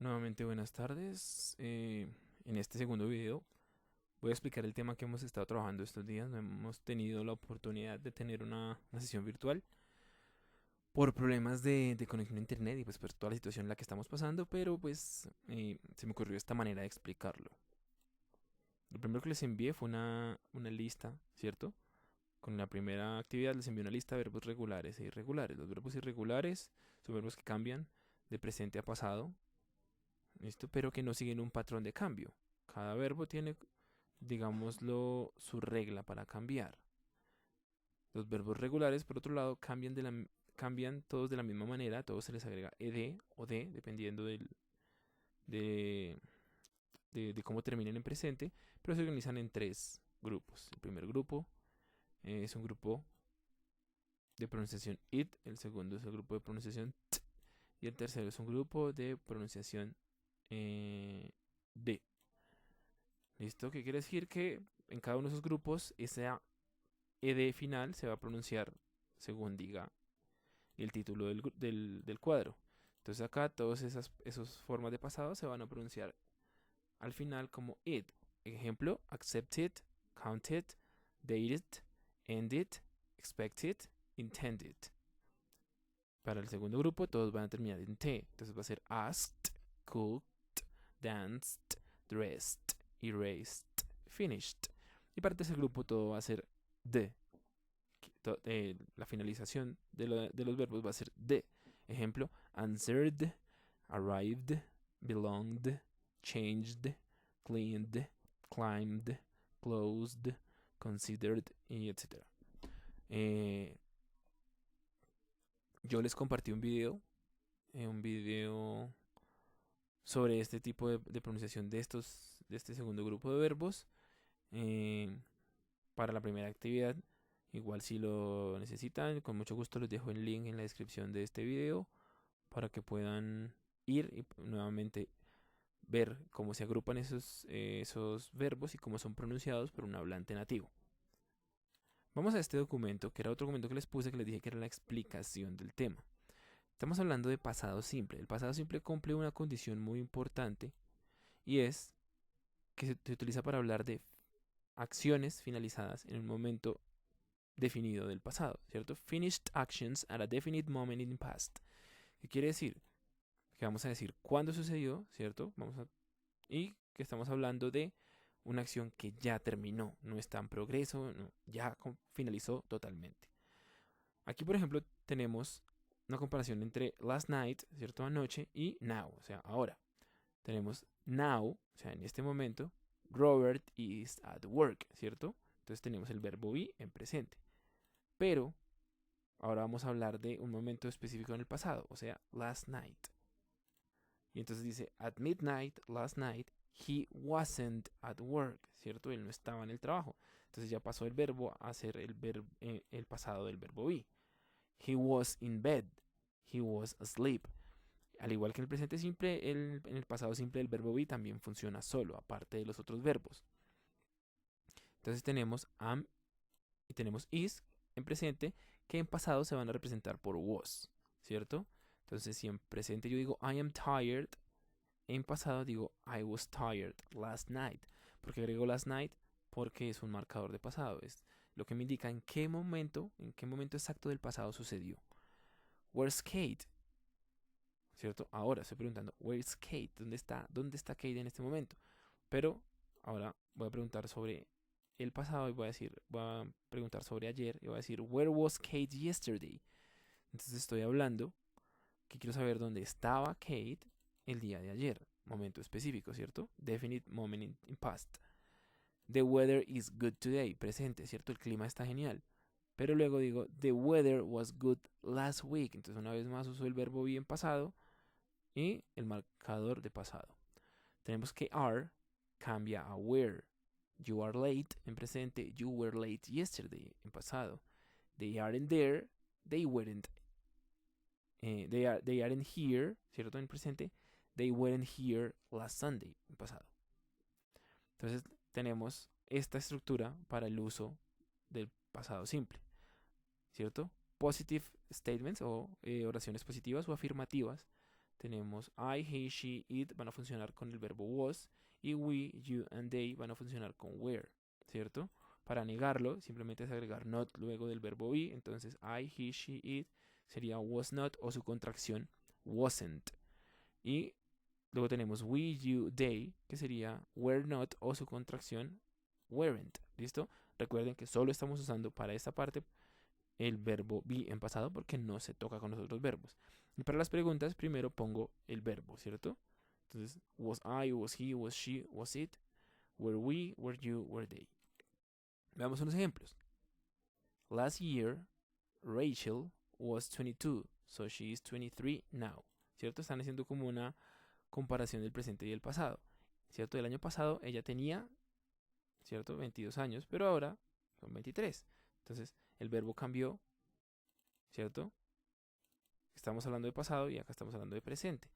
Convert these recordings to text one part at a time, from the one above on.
Nuevamente buenas tardes. En este segundo video voy a explicar el tema que hemos estado trabajando estos días. No hemos tenido la oportunidad de tener una sesión virtual por problemas de conexión a internet y pues por toda la situación en la que estamos pasando, pero pues se me ocurrió esta manera de explicarlo. Lo primero que les envié fue una lista, ¿cierto? Con la primera actividad les envié una lista de verbos regulares e irregulares. Los verbos irregulares son verbos que cambian de presente a pasado. ¿Listo? Pero que no siguen un patrón de cambio. Cada verbo tiene, digámoslo, su regla para cambiar. Los verbos regulares, por otro lado, cambian todos de la misma manera. A todos se les agrega ed o de, dependiendo de, de cómo terminen en presente, pero se organizan en tres grupos. El primer grupo es un grupo de pronunciación it, el segundo es el grupo de pronunciación t, y el tercero es un grupo de pronunciación de. ¿Listo? ¿Qué quiere decir? Que en cada uno de esos grupos esa ed final se va a pronunciar según diga el título del cuadro. Entonces acá todas esas formas de pasado se van a pronunciar al final como it. Ejemplo, accepted, counted, dated, ended, expected, intended. Para el segundo grupo todos van a terminar en t. Entonces va a ser asked, cooked, danced, dressed, erased, finished. Y para el tercer grupo todo va a ser de. La finalización de los verbos va a ser de. Ejemplo, answered, arrived, belonged, changed, cleaned, climbed, closed, considered, y etcétera. Eh, yo les compartí un video sobre este tipo de pronunciación de este segundo grupo de verbos. eh, para la primera actividad. Igual si lo necesitan, con mucho gusto les dejo el link en la descripción de este video para que puedan ir y nuevamente ver cómo se agrupan esos verbos y cómo son pronunciados por un hablante nativo. Vamos a este documento, que era otro documento que les puse, que les dije que era la explicación del tema. Estamos hablando de pasado simple. El pasado simple cumple una condición muy importante y es que se utiliza para hablar de acciones finalizadas en un momento definido del pasado, ¿cierto? Finished actions at a definite moment in the past. ¿Qué quiere decir? Que vamos a decir cuándo sucedió, ¿cierto? Y que estamos hablando de una acción que ya terminó, no está en progreso, no, ya finalizó totalmente. Aquí, por ejemplo, tenemos una comparación entre last night, ¿cierto? Anoche, y now, o sea, ahora. Tenemos now, o sea, en este momento, Robert is at work, ¿cierto? Entonces tenemos el verbo be en presente. Pero ahora vamos a hablar de un momento específico en el pasado, o sea, last night. Y entonces dice, at midnight, last night, he wasn't at work, ¿cierto? Él no estaba en el trabajo. Entonces ya pasó el verbo a ser el pasado del verbo be. He was in bed, he was asleep. Al igual que en el presente simple, en el pasado simple el verbo be también funciona solo, aparte de los otros verbos. Entonces tenemos am y tenemos is en presente, que en pasado se van a representar por was, ¿cierto? Entonces, si en presente yo digo I am tired, en pasado digo I was tired last night. ¿Por qué agrego last night? Porque es un marcador de pasado, es lo que me indica en qué momento exacto del pasado sucedió. Where's Kate? ¿Cierto? Ahora estoy preguntando, where's Kate? ¿Dónde está? ¿Dónde está Kate en este momento? Pero ahora voy a preguntar sobre el pasado y voy a preguntar sobre ayer y voy a decir, where was Kate yesterday? Entonces estoy hablando que quiero saber dónde estaba Kate el día de ayer, momento específico, ¿cierto? Definite moment in past. The weather is good today, presente, ¿cierto? El clima está genial. Pero luego digo, the weather was good last week. Entonces una vez más uso el verbo be en pasado y el marcador de pasado. Tenemos que are cambia a were. You are late en presente. You were late yesterday en pasado. They aren't there. They weren't. They aren't here, ¿cierto? En presente. They weren't here last Sunday en pasado. Entonces tenemos esta estructura para el uso del pasado simple, ¿cierto? Positive statements o oraciones positivas o afirmativas tenemos I, he, she, it van a funcionar con el verbo was y we, you and they van a funcionar con were, ¿cierto? Para negarlo simplemente es agregar not luego del verbo be, entonces I, he, she, it sería was not o su contracción wasn't. Y luego tenemos we, you, they, que sería were not o su contracción weren't. ¿Listo? Recuerden que solo estamos usando para esta parte el verbo be en pasado porque no se toca con los otros verbos. Y para las preguntas primero pongo el verbo, ¿cierto? Entonces, was I, was he, was she, was it, were we, were you, were they. Veamos unos ejemplos. Last year, Rachel was 22, so she is 23 now. ¿Cierto? Están haciendo como una comparación del presente y el pasado. ¿Cierto? El año pasado ella tenía, ¿cierto? 22 años, pero ahora son 23. Entonces, el verbo cambió, ¿cierto? Estamos hablando de pasado y acá estamos hablando de presente.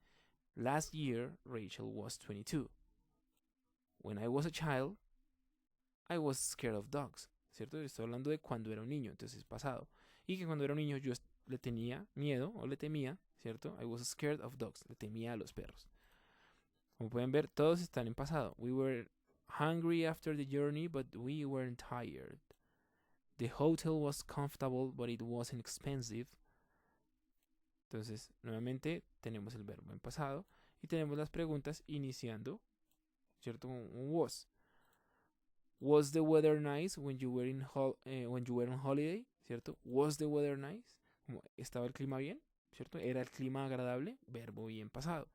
Last year, Rachel was 22. When I was a child, I was scared of dogs. ¿Cierto? Estoy hablando de cuando era un niño, entonces pasado. Y que cuando era un niño yo le tenía miedo o le temía, ¿cierto? I was scared of dogs. Le temía a los perros. Como pueden ver, todos están en pasado. We were hungry after the journey, but we weren't tired. The hotel was comfortable, but it wasn't expensive. Entonces, nuevamente tenemos el verbo en pasado y tenemos las preguntas iniciando, ¿cierto? Un was. Was the weather nice when you were on holiday? ¿Cierto? Was the weather nice? ¿Estaba el clima bien? ¿Cierto? ¿Era el clima agradable? Verbo bien pasado.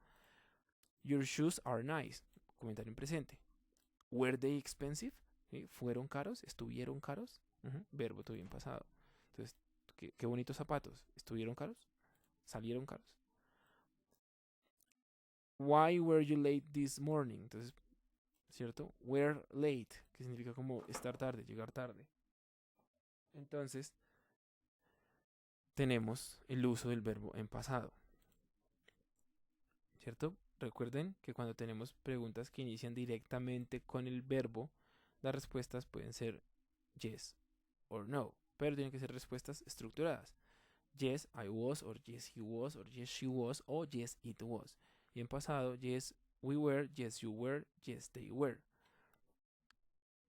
Your shoes are nice. Comentario en presente. Were they expensive? ¿Sí? ¿Fueron caros? ¿Estuvieron caros? Verbo todo bien pasado. Entonces, qué bonitos zapatos. ¿Estuvieron caros? ¿Salieron caros? Why were you late this morning? Entonces, ¿cierto? Were late, que significa como estar tarde, llegar tarde. Entonces, tenemos el uso del verbo en pasado. ¿Cierto? Recuerden que cuando tenemos preguntas que inician directamente con el verbo, las respuestas pueden ser yes or no, pero tienen que ser respuestas estructuradas. Yes, I was, or yes, he was, or yes, she was, o yes, it was. Y en pasado, yes, we were, yes, you were, yes, they were.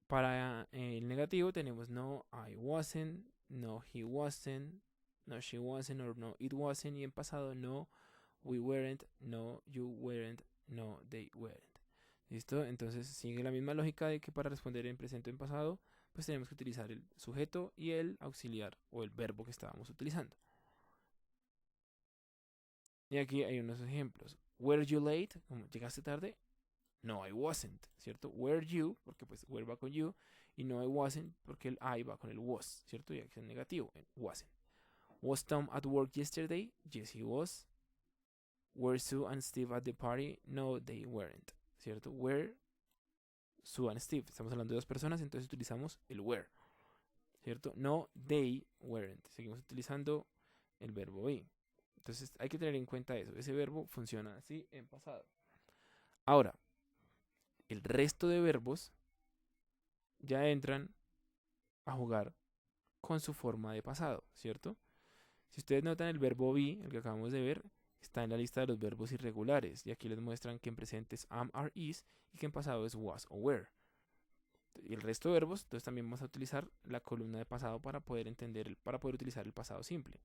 Para el negativo tenemos no, I wasn't, no, he wasn't, no, she wasn't, or no, it wasn't. Y en pasado, no, we weren't, no, you weren't, no, they weren't. ¿Listo? Entonces sigue la misma lógica de que para responder en presente o en pasado, pues tenemos que utilizar el sujeto y el auxiliar o el verbo que estábamos utilizando. Y aquí hay unos ejemplos. Were you late? ¿Llegaste tarde? No, I wasn't, ¿cierto? Were you, porque pues were va con you, y no I wasn't, porque el I va con el was, ¿cierto? Y aquí es negativo, wasn't. Was Tom at work yesterday? Yes, he was. Were Sue and Steve at the party? No, they weren't, ¿cierto? Were Sue and Steve. Estamos hablando de dos personas, entonces utilizamos el were, ¿cierto? No, they weren't. Seguimos utilizando el verbo be. Entonces hay que tener en cuenta eso. Ese verbo funciona así en pasado. Ahora, el resto de verbos ya entran a jugar con su forma de pasado, ¿cierto? Si ustedes notan, el verbo be, el que acabamos de ver, está en la lista de los verbos irregulares. Y aquí les muestran que en presente es am, are, is y que en pasado es was o were. Y el resto de verbos, entonces también vamos a utilizar la columna de pasado para poder utilizar el pasado simple.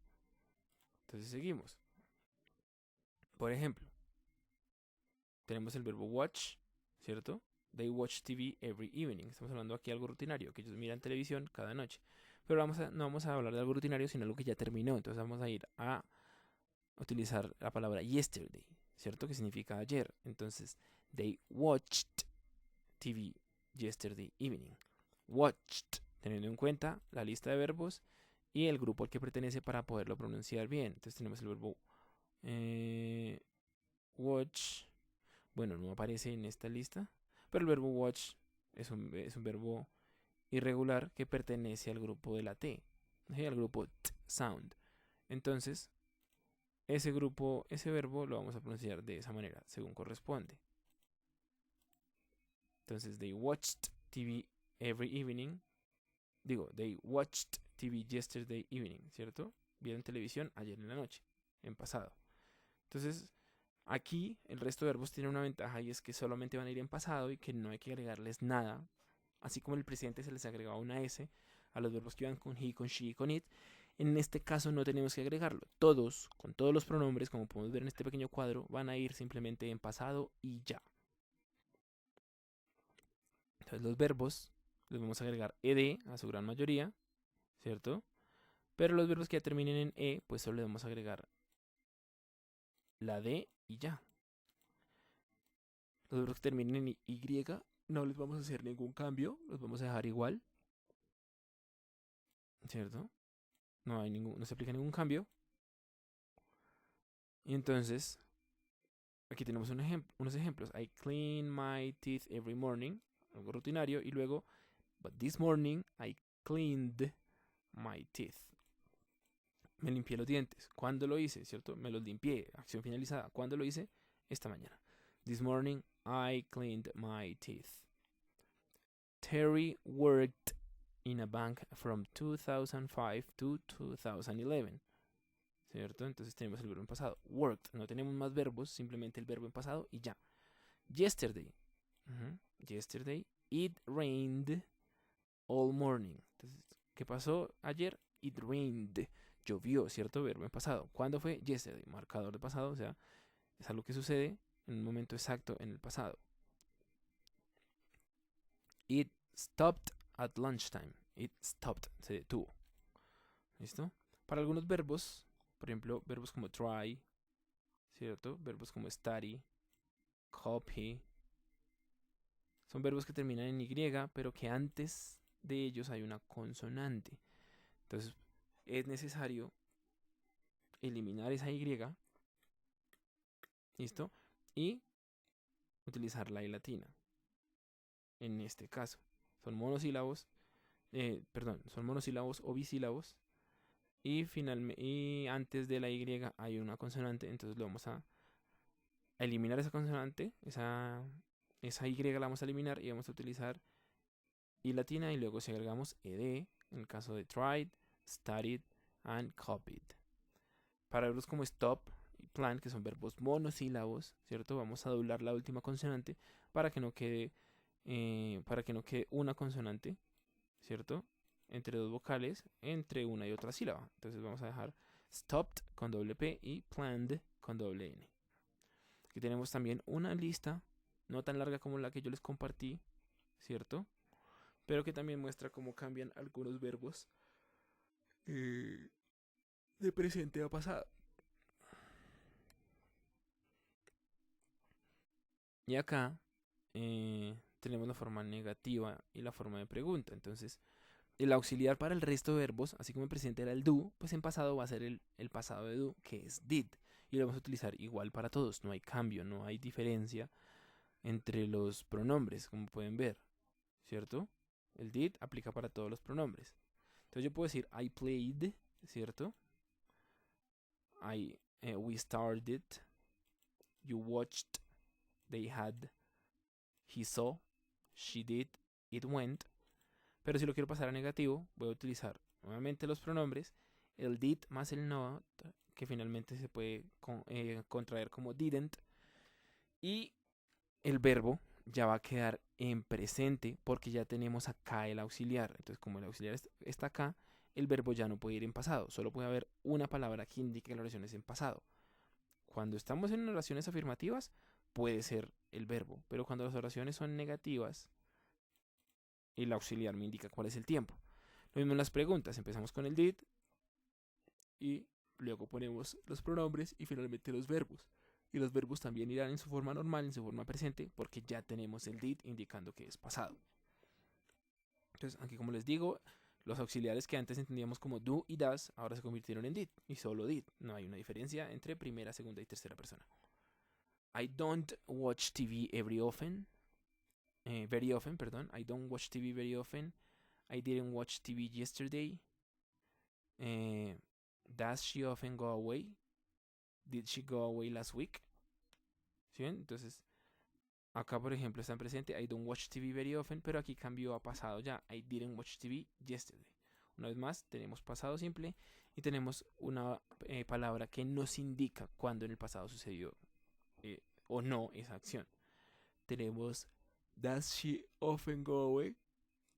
Entonces seguimos. Por ejemplo, tenemos el verbo watch, ¿cierto? They watch TV every evening. Estamos hablando aquí de algo rutinario, que ellos miran televisión cada noche. Pero no vamos a hablar de algo rutinario, sino algo que ya terminó. Entonces vamos a ir a utilizar la palabra yesterday, ¿cierto? Que significa ayer. Entonces, they watched TV yesterday evening. Watched, teniendo en cuenta la lista de verbos y el grupo al que pertenece para poderlo pronunciar bien. Entonces tenemos el verbo watch. Bueno, no aparece en esta lista, pero el verbo watch es un verbo irregular que pertenece al grupo de la T, ¿sí? Al grupo T sound. Entonces, ese verbo lo vamos a pronunciar de esa manera, según corresponde. Entonces, they watched TV every evening. They watched TV yesterday evening, ¿cierto? Vieron televisión ayer en la noche, en pasado. Entonces, Aquí el resto de verbos tienen una ventaja y es que solamente van a ir en pasado y que no hay que agregarles nada. Así como en el presente se les agregaba una S a los verbos que iban con he, con she y con it, en este caso no tenemos que agregarlo. Todos, con todos los pronombres, como podemos ver en este pequeño cuadro, van a ir simplemente en pasado y ya. Entonces los verbos les vamos a agregar ed a su gran mayoría, ¿cierto? Pero los verbos que ya terminen en e, pues solo le vamos a agregar la d y ya. Los verbos que terminen en y no les vamos a hacer ningún cambio, los vamos a dejar igual, ¿cierto? No se aplica ningún cambio. Y entonces, aquí tenemos unos ejemplos. I clean my teeth every morning, algo rutinario, y luego, but this morning I cleaned my teeth. Me limpié los dientes. ¿Cuándo lo hice? ¿Cierto? Me los limpié. Acción finalizada. ¿Cuándo lo hice? Esta mañana. This morning I cleaned my teeth. Terry worked in a bank from 2005 to 2011. ¿Cierto? Entonces tenemos el verbo en pasado. Worked. No tenemos más verbos, simplemente el verbo en pasado y ya. Yesterday. Yesterday. It rained all morning. Entonces, ¿qué pasó ayer? It rained. Llovió, ¿cierto? Verbo en pasado. ¿Cuándo fue? Yesterday. Marcador de pasado, o sea, es algo que sucede en un momento exacto en el pasado. It stopped at lunchtime. It stopped. Se detuvo. ¿Listo? Para algunos verbos, por ejemplo, verbos como try, ¿cierto? Verbos como study, copy. Son verbos que terminan en Y, pero que antes de ellos hay una consonante. Entonces, es necesario eliminar esa Y, ¿listo? Y utilizar la I latina. En este caso, son monosílabos, son monosílabos o bisílabos. Y antes de la Y hay una consonante, entonces lo vamos a eliminar esa consonante, esa Y la vamos a eliminar y vamos a utilizar I latina y luego si agregamos ed, en el caso de tried, studied and copied. Para verbos como stop y plan, que son verbos monosílabos, ¿cierto? Vamos a doblar la última consonante para que no quede, una consonante, ¿cierto? Entre dos vocales, entre una y otra sílaba. Entonces vamos a dejar stopped con doble P y planned con doble N. Aquí tenemos también una lista, no tan larga como la que yo les compartí, ¿cierto? Pero que también muestra cómo cambian algunos verbos de presente a pasado. Y acá tenemos la forma negativa y la forma de pregunta. Entonces, el auxiliar para el resto de verbos, así como en presente era el do, pues en pasado va a ser el pasado de do, que es did. Y lo vamos a utilizar igual para todos. No hay cambio, no hay diferencia entre los pronombres, como pueden ver, ¿cierto? El did aplica para todos los pronombres. Entonces yo puedo decir I played, ¿cierto? We started, you watched, they had, he saw, she did, it went. Pero si lo quiero pasar a negativo, voy a utilizar nuevamente los pronombres, el did más el not, que finalmente se puede contraer como didn't, y el verbo ya va a quedar en presente porque ya tenemos acá el auxiliar. Entonces, como el auxiliar está acá, el verbo ya no puede ir en pasado. Solo puede haber una palabra que indique que la oración es en pasado. Cuando estamos en oraciones afirmativas, puede ser el verbo. Pero cuando las oraciones son negativas, el auxiliar me indica cuál es el tiempo. Lo mismo en las preguntas. Empezamos con el did y luego ponemos los pronombres y finalmente los verbos. Y los verbos también irán en su forma normal, en su forma presente, porque ya tenemos el did indicando que es pasado. Entonces, aquí como les digo, los auxiliares que antes entendíamos como do y does, ahora se convirtieron en did y solo did. No hay una diferencia entre primera, segunda y tercera persona. I don't watch TV very often. I don't watch TV very often. I didn't watch TV yesterday. Does she often go away? Did she go away last week? ¿Sí ven? Entonces, acá por ejemplo está en presente I don't watch TV very often, pero aquí cambió a pasado ya. I didn't watch TV yesterday. Una vez más, tenemos pasado simple y tenemos una palabra que nos indica cuándo en el pasado sucedió o no esa acción. Tenemos does she often go away.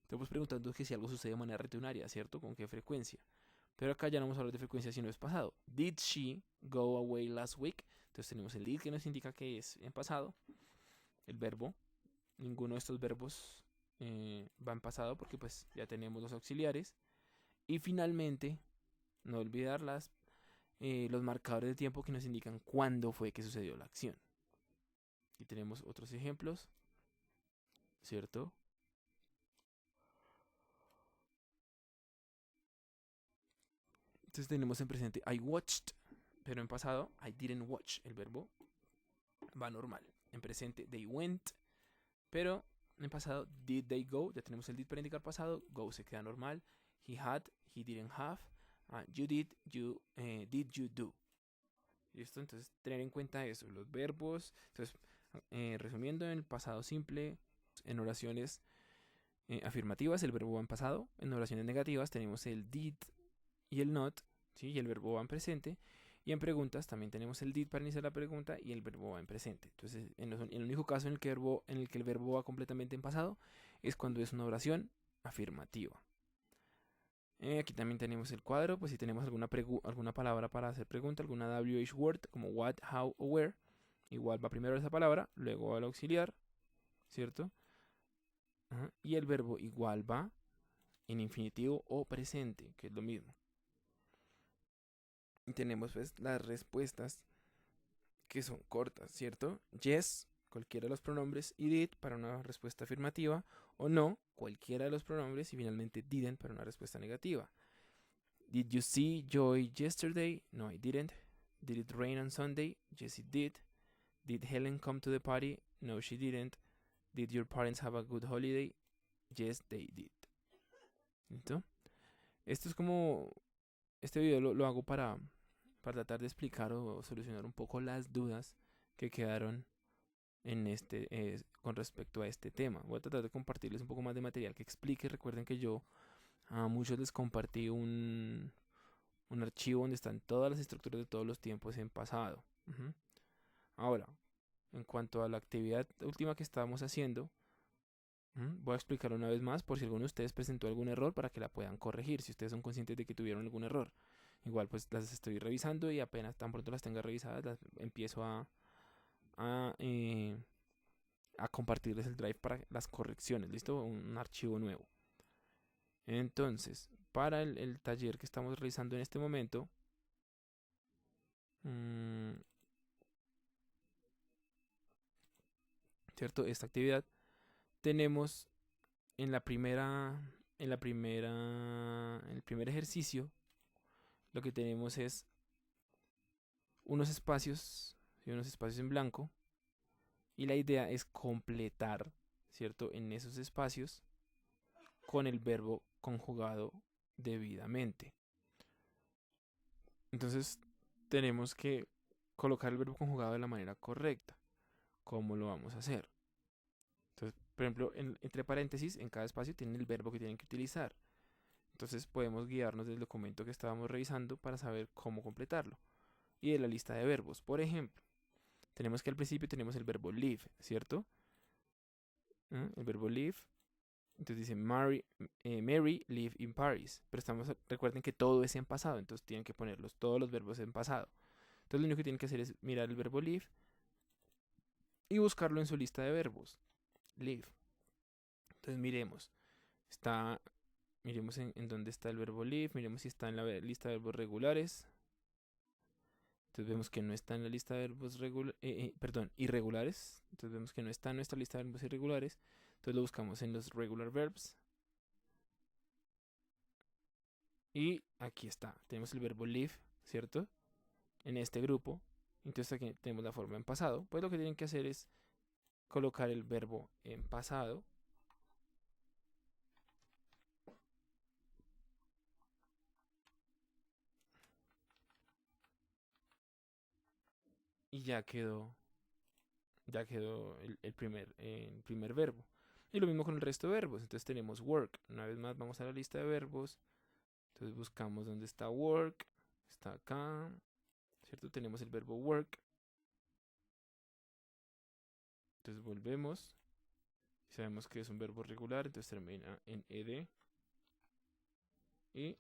Estamos preguntando que si algo sucede de manera rutinaria, ¿cierto? ¿Con qué frecuencia? Pero acá ya no vamos a hablar de frecuencia sino es pasado. Did she go away last week? Entonces tenemos el did que nos indica que es en pasado. El verbo. Ninguno de estos verbos va en pasado porque pues ya tenemos los auxiliares. Y finalmente, no olvidar los marcadores de tiempo que nos indican cuándo fue que sucedió la acción. Aquí tenemos otros ejemplos, ¿cierto? Entonces tenemos en presente I watched, pero en pasado I didn't watch. El verbo va normal. En presente they went, pero en pasado did they go. Ya tenemos el did para indicar pasado. Go se queda normal. He had, he didn't have. You did, did you do. ¿Listo? Entonces tener en cuenta eso, los verbos. Entonces, resumiendo, en el pasado simple, en oraciones afirmativas el verbo va en pasado. En oraciones negativas tenemos el did y el not, ¿sí? Y el verbo va en presente. Y en preguntas también tenemos el did para iniciar la pregunta y el verbo va en presente. Entonces, en el único caso en el que el verbo va completamente en pasado es cuando es una oración afirmativa. Aquí también tenemos el cuadro, pues si tenemos alguna palabra para hacer pregunta, alguna WH word como what, how o where, igual va primero esa palabra, luego va el auxiliar, ¿cierto? Y el verbo igual va en infinitivo o presente, que es lo mismo. Y tenemos pues las respuestas que son cortas, ¿cierto? Yes, cualquiera de los pronombres, y did para una respuesta afirmativa, o no, cualquiera de los pronombres, y finalmente didn't para una respuesta negativa. Did you see Joy yesterday? No, I didn't. Did it rain on Sunday? Yes, it did. Did Helen come to the party? No, she didn't. Did your parents have a good holiday? Yes, they did. ¿Listo? Esto es como... Este video lo hago para tratar de explicar o solucionar un poco las dudas que quedaron con respecto a este tema. Voy a tratar de compartirles un poco más de material que explique. Recuerden que yo a muchos les compartí un archivo donde están todas las estructuras de todos los tiempos en pasado. Ahora, en cuanto a la actividad última que estábamos haciendo, voy a explicar una vez más por si alguno de ustedes presentó algún error para que la puedan corregir, si ustedes son conscientes de que tuvieron algún error. Igual pues las estoy revisando y apenas tan pronto las tenga revisadas las empiezo a compartirles el drive para las correcciones, ¿listo? Un archivo nuevo. Entonces, para el taller que estamos realizando en este momento, ¿cierto? Esta actividad tenemos en el primer ejercicio, lo que tenemos es unos espacios en blanco, y la idea es completar, ¿cierto? En esos espacios con el verbo conjugado debidamente. Entonces tenemos que colocar el verbo conjugado de la manera correcta. ¿Cómo lo vamos a hacer? Entonces, por ejemplo, entre paréntesis, en cada espacio tienen el verbo que tienen que utilizar. Entonces podemos guiarnos del documento que estábamos revisando para saber cómo completarlo. Y de la lista de verbos. Por ejemplo, tenemos que al principio tenemos el verbo live, ¿cierto? El verbo live. Entonces dice Mary live in Paris. Pero recuerden que todo es en pasado, entonces tienen que ponerlos todos los verbos en pasado. Entonces lo único que tienen que hacer es mirar el verbo live y buscarlo en su lista de verbos. Live. Entonces miremos. Miremos en dónde está el verbo live. Miremos si está en la lista de verbos regulares. Entonces vemos que no está en la lista de verbos irregulares. Entonces vemos que no está en nuestra lista de verbos irregulares. Entonces lo buscamos en los regular verbs. Y aquí está. Tenemos el verbo live, ¿cierto? En este grupo. Entonces aquí tenemos la forma en pasado. Pues lo que tienen que hacer es colocar el verbo en pasado. Y ya quedó el primer verbo. Y lo mismo con el resto de verbos. Entonces tenemos work. Una vez más vamos a la lista de verbos. Entonces buscamos dónde está work. Está acá. ¿Cierto? Tenemos el verbo work. Entonces volvemos. Sabemos que es un verbo regular, entonces termina en ed. Y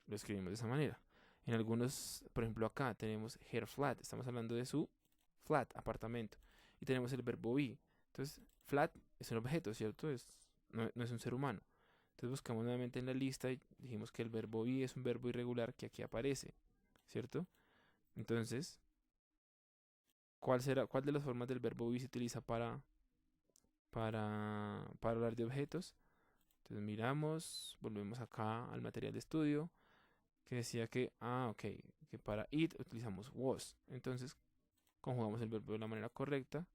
lo escribimos de esa manera. En algunos, por ejemplo acá tenemos her flat. Estamos hablando de su flat, apartamento. Y tenemos el verbo be. Entonces, flat es un objeto, ¿cierto? No es un ser humano. Entonces buscamos nuevamente en la lista y dijimos que el verbo be es un verbo irregular que aquí aparece, ¿cierto? Entonces, ¿cuál de las formas del verbo be se utiliza para hablar de objetos? Entonces miramos, volvemos acá al material de estudio que decía ok, que para it utilizamos was. Entonces conjugamos el verbo de la manera correcta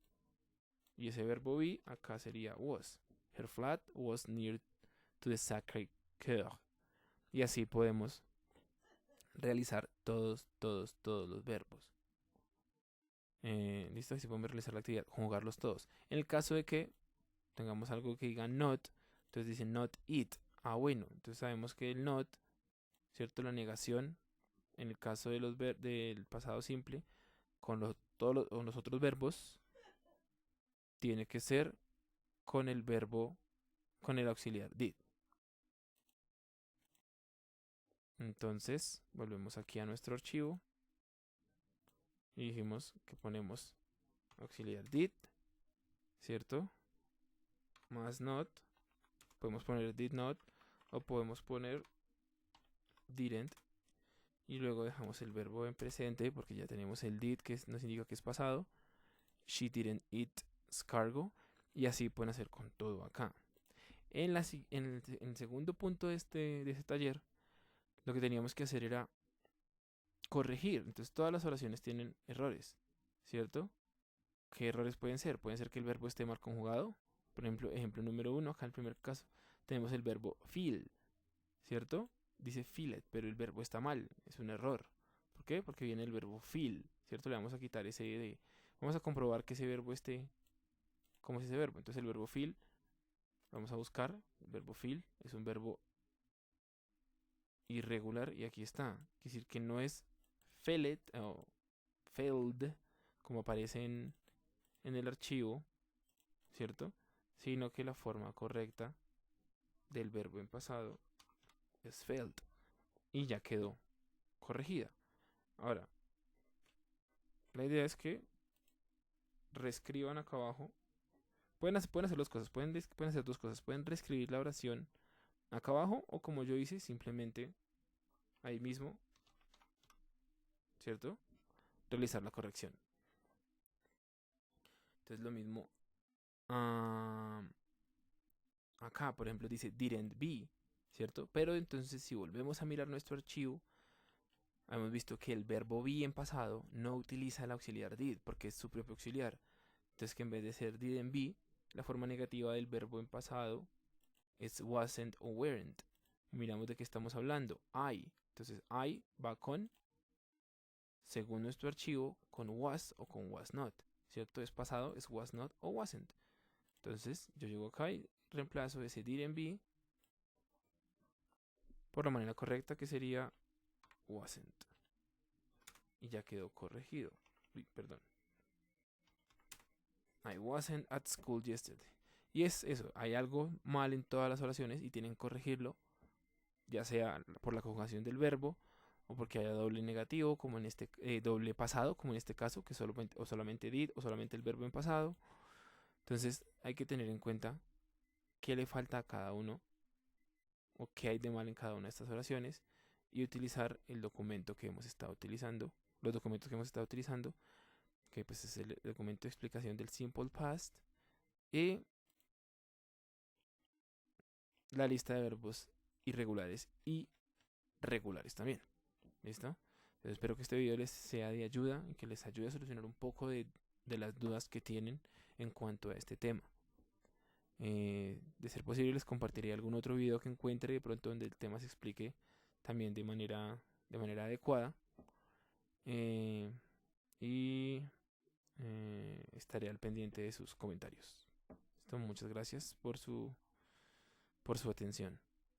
y ese verbo be acá sería was. Her flat was near to the Sacré-Cœur. Y así podemos realizar todos los verbos. Listo, así podemos realizar la actividad, conjugarlos todos. En el caso de que tengamos algo que diga not, entonces dice not it. Ah, bueno, entonces sabemos que el not, ¿cierto? La negación, en el caso de del pasado simple, con los otros verbos, tiene que ser con el verbo, con el auxiliar did. Entonces, volvemos aquí a nuestro archivo y dijimos que ponemos auxiliar did, ¿cierto? Más not, podemos poner did not o podemos poner didn't y luego dejamos el verbo en presente porque ya tenemos el did que nos indica que es pasado. She didn't eat escargot y así pueden hacer con todo acá. En el segundo punto de este taller, lo que teníamos que hacer era corregir. Entonces todas las oraciones tienen errores, ¿cierto? ¿Qué errores pueden ser? Pueden ser que el verbo esté mal conjugado. Por ejemplo, ejemplo número 1, acá en el primer caso, tenemos el verbo feel, ¿cierto? Dice feel it, pero el verbo está mal, es un error. ¿Por qué? Porque viene el verbo feel, ¿cierto? Le vamos a quitar ese de. Vamos a comprobar que ese verbo esté. ¿Cómo es ese verbo? Entonces el verbo feel, vamos a buscar. El verbo feel es un verbo irregular y aquí está. Quiere decir que no es failed o failed, como aparece en el archivo, ¿cierto? Sino que la forma correcta del verbo en pasado es failed y ya quedó corregida. Ahora, la idea es que reescriban acá abajo. Pueden hacer dos cosas, pueden hacer dos cosas. Pueden reescribir la oración acá abajo o como yo hice, simplemente ahí mismo, ¿cierto? Realizar la corrección. Entonces lo mismo acá, por ejemplo, dice didn't be, ¿cierto? Pero entonces si volvemos a mirar nuestro archivo, hemos visto que el verbo be en pasado no utiliza el auxiliar did porque es su propio auxiliar. Entonces que en vez de ser didn't be, la forma negativa del verbo en pasado es wasn't o weren't. Miramos de qué estamos hablando. I. Entonces I va con, según nuestro archivo, con was o con was not. ¿Cierto? Es pasado, es was not o wasn't. Entonces yo llego acá y reemplazo ese didn't be por la manera correcta que sería wasn't. Y ya quedó corregido. Uy, perdón. I wasn't at school yesterday. Y es eso, hay algo mal en todas las oraciones y tienen que corregirlo, ya sea por la conjugación del verbo o porque haya doble negativo, como en doble pasado, como en este caso, que solamente did o solamente el verbo en pasado. Entonces hay que tener en cuenta qué le falta a cada uno o qué hay de mal en cada una de estas oraciones y utilizar el documento que hemos estado utilizando, los documentos que hemos estado utilizando, que pues es el documento de explicación del simple past y la lista de verbos irregulares y regulares también. ¿Listo? Entonces espero que este video les sea de ayuda y que les ayude a solucionar un poco de las dudas que tienen en cuanto a este tema. De ser posible les compartiré algún otro video que encuentre de pronto donde el tema se explique también de manera adecuada. Y estaré al pendiente de sus comentarios. Muchas gracias por su atención.